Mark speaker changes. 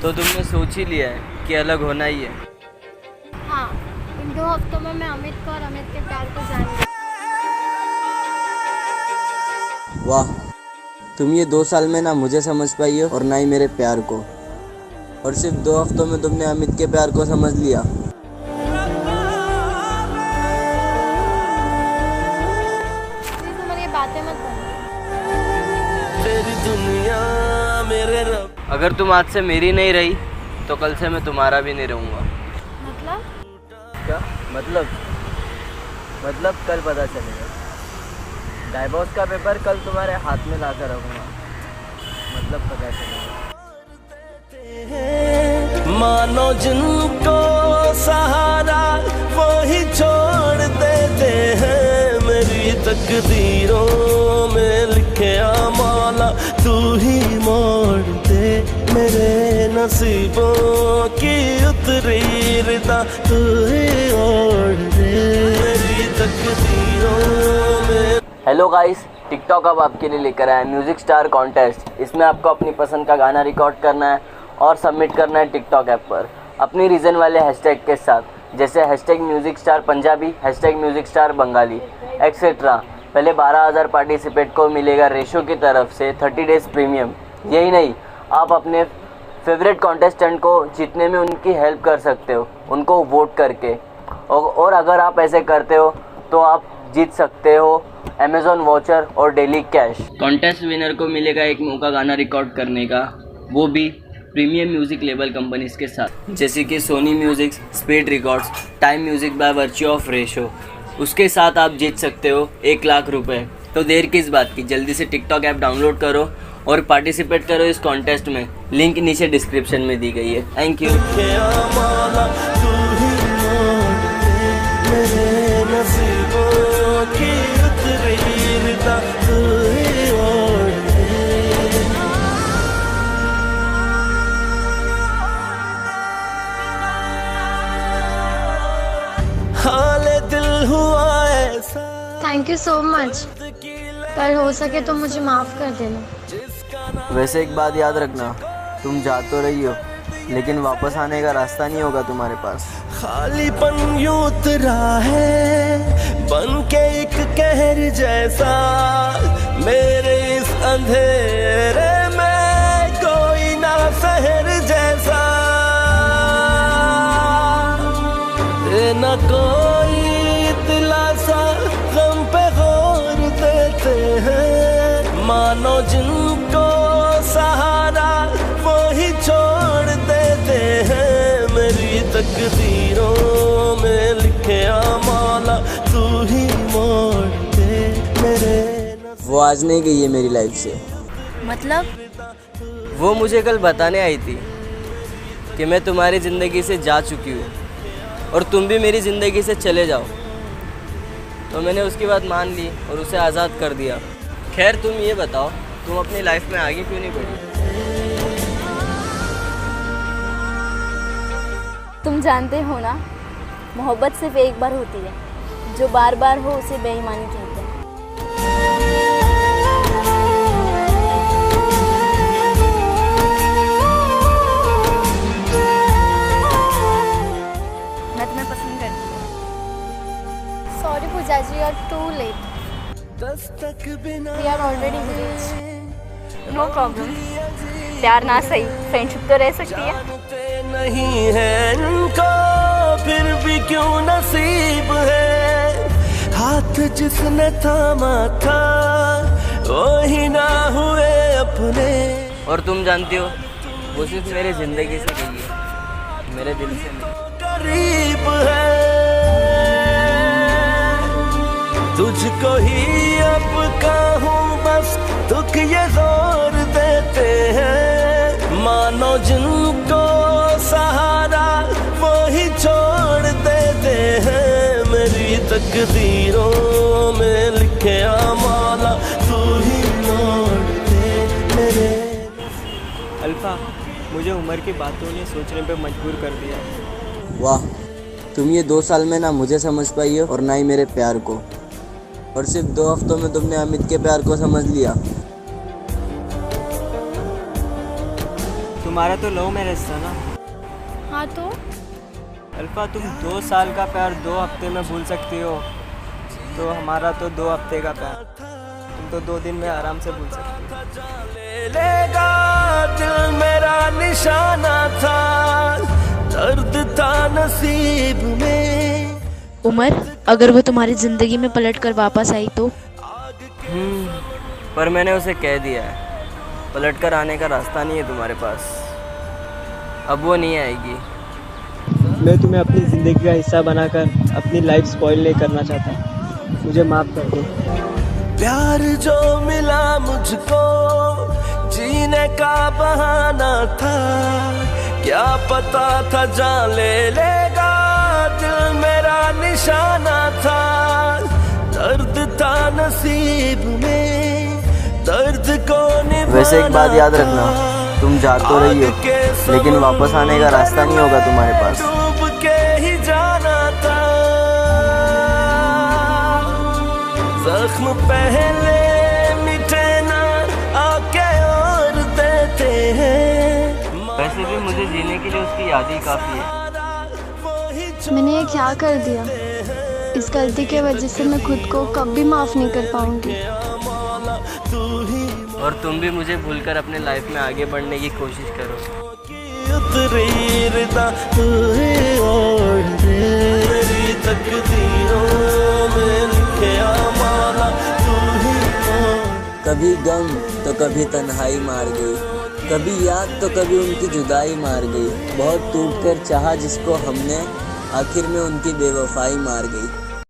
Speaker 1: तो तुमने सोच ही लिया है कि अलग होना ही है।
Speaker 2: हाँ, इन 2 हफ्तों में मैं अमित को और अमित के प्यार को जान गई।
Speaker 3: वाह, तुम ये 2 साल में ना मुझे समझ पाई हो और ना ही मेरे प्यार को, और सिर्फ 2 हफ्तों में तुमने अमित के प्यार को समझ लिया।
Speaker 2: प्लीज तुम्हारी ये बातें मत बोलो।
Speaker 4: तेरी दुनिया मेरे रब।
Speaker 1: अगर तुम आज से मेरी नहीं रही तो कल से मैं तुम्हारा भी नहीं रहूँगा।
Speaker 2: मतलब?
Speaker 1: क्या मतलब? कल पता चलेगा। डाइवोर्स का पेपर कल तुम्हारे हाथ में ला कर रखूँगा, मतलब पता चलेगा।
Speaker 4: मानो जिनको सहारा वो ही छोड़ देते हैं, मेरी तकदीरों में लिखे माला तू ही मोड़ दे, मेरे नसीबों की उतरी रिदा तू ही ओढ़ दे, मेरी तकदीरों में।
Speaker 1: हेलो गाइस, टिकटॉक अब आपके लिए लेकर आया है म्यूज़िक स्टार कॉन्टेस्ट। इसमें आपको अपनी पसंद का गाना रिकॉर्ड करना है और सबमिट करना है टिकटॉक ऐप पर अपनी रीजन वाले हैशटैग के साथ, जैसे hashtag music star Punjabi, hashtag music star Bengali etcetera. पहले 12,000 पार्टिसिपेट को मिलेगा रेशो की तरफ से 30 डेज़ प्रीमियम। यही नहीं, आप अपने फेवरेट कॉन्टेस्टेंट को जीतने में उनकी हेल्प कर सकते हो, उनको वोट करके। और अगर आप ऐसे करते हो तो आप जीत सकते हो अमेज़ॉन वाउचर और डेली कैश। कॉन्टेस्ट विनर को मिलेगा एक मौका गाना रिकॉर्ड करने का, वो भी प्रीमियम म्यूज़िक लेबल कंपनीज के साथ, जैसे कि Sony Music, Speed Records, Time Music by virtue of ratio. उसके साथ आप जीत सकते हो 1 लाख रुपए। तो देर किस बात की, जल्दी से टिकटॉक ऐप डाउनलोड करो और पार्टिसिपेट करो इस कॉन्टेस्ट में। लिंक नीचे डिस्क्रिप्शन में दी गई है। Thank you.
Speaker 4: हाले दिल हुआ ऐसा।
Speaker 2: Thank you so much. पर हो सके तो मुझे माफ़ कर देना।
Speaker 3: वैसे एक बात याद रखना, तुम जा तो रही हो लेकिन वापस आने का रास्ता नहीं होगा तुम्हारे पास।
Speaker 4: खालीपन यूं उतरा है बन के एक कहर जैसा, मेरे इस अंधेरे में कोई ना शहर जैसा, न कोई दिलासा गम पे गौर देते हैं, मानो जिनको सहारा वो ही छोड़ देते हैं, मेरी तकदीरों में लिखे माला तू ही मोड़ दे, मेरे।
Speaker 3: वो आज नहीं गई है मेरी लाइफ से।
Speaker 2: मतलब?
Speaker 1: वो मुझे कल बताने आई थी कि मैं तुम्हारी ज़िंदगी से जा चुकी हूँ और तुम भी मेरी ज़िंदगी से चले जाओ। तो मैंने उसकी बात मान ली और उसे आज़ाद कर दिया। खैर तुम ये बताओ, तुम अपनी लाइफ में आगे क्यों नहीं बढ़ी?
Speaker 5: तुम जानते हो ना, मोहब्बत सिर्फ एक बार होती है, जो बार बार हो उसे बेईमानी कहते हैं। मैं तुम्हें पसंद करती हूँ।
Speaker 2: Sorry Pooja ji, are too late. We are already engaged।
Speaker 5: No problem, प्यार ना सही फ्रेंडशिप तो रह सकती है।
Speaker 4: जानते नहीं है इनको फिर भी क्यों नसीब है, हाथ जिसने थामा था वो ही ना हुए अपने।
Speaker 1: और तुम जानती हो, वो सिर्फ मेरी ज़िंदगी से गई है, मेरे दिल से नहीं।
Speaker 4: करीब है तुझको ही अब कहूँ बस, दुख ये जोर देते हैं, मानो जिनको सहारा वो ही छोड़ देते हैं, मेरी तकदीरों में लिखे माला तू ही मोड़ दे, मेरे।
Speaker 6: अल्फा, मुझे उम्र की बातों ने सोचने पे मजबूर कर दिया।
Speaker 3: वाह, तुम ये 2 साल में ना मुझे समझ पाई हो और ना ही मेरे प्यार को, और सिर्फ 2 हफ्तों में तुमने अमित के प्यार को समझ लिया।
Speaker 6: तुम तुम्हारा तो लव मैरिज था ना।
Speaker 2: हाँ तो
Speaker 6: अल्फा, तुम 2 साल का प्यार 2 हफ्ते में भूल सकती हो, तो हमारा तो 2 हफ्ते का प्यार तुम तो 2 दिन में आराम से भूल सकती हो।
Speaker 4: ले लेगा दिल मेरा निशाना था, दर्द था नसीब में।
Speaker 7: उमर, अगर वो तुम्हारी ज़िंदगी में पलट कर वापस आई तो?
Speaker 1: पर मैंने उसे कह दिया है, पलट कर आने का रास्ता नहीं है तुम्हारे पास, अब वो नहीं आएगी।
Speaker 6: मैं तुम्हें अपनी ज़िंदगी का हिस्सा बनाकर अपनी लाइफ स्पॉइल नहीं करना चाहता, मुझे माफ़ कर दो।
Speaker 4: प्यार जो मिला मुझको जीने का बहाना था, क्या पता था जान ले लेगा दिल मेरा निशाना था, दर्द था नसीब में, दर्द को निभाना।
Speaker 1: वैसे एक बात याद रखना, तुम जा तो रही हो लेकिन वापस आने का रास्ता नहीं होगा तुम्हारे पास।
Speaker 4: डूब के ही जाना था, जख्म पहले मिटे ना आके और देते हैं।
Speaker 1: वैसे भी मुझे जीने के लिए उसकी याद ही काफ़ी है।
Speaker 2: मैंने ये क्या कर दिया? इस गलती के वजह से मैं खुद को कभी माफ़ नहीं कर पाऊंगी।
Speaker 1: और तुम भी मुझे भूलकर अपने लाइफ में आगे बढ़ने की कोशिश करो।
Speaker 3: कभी गम तो कभी तन्हाई मार गई, कभी याद तो कभी उनकी जुदाई मार गई। बहुत टूट कर चाहा जिसको हमने, आखिर में उनकी बेवफाई मार गई।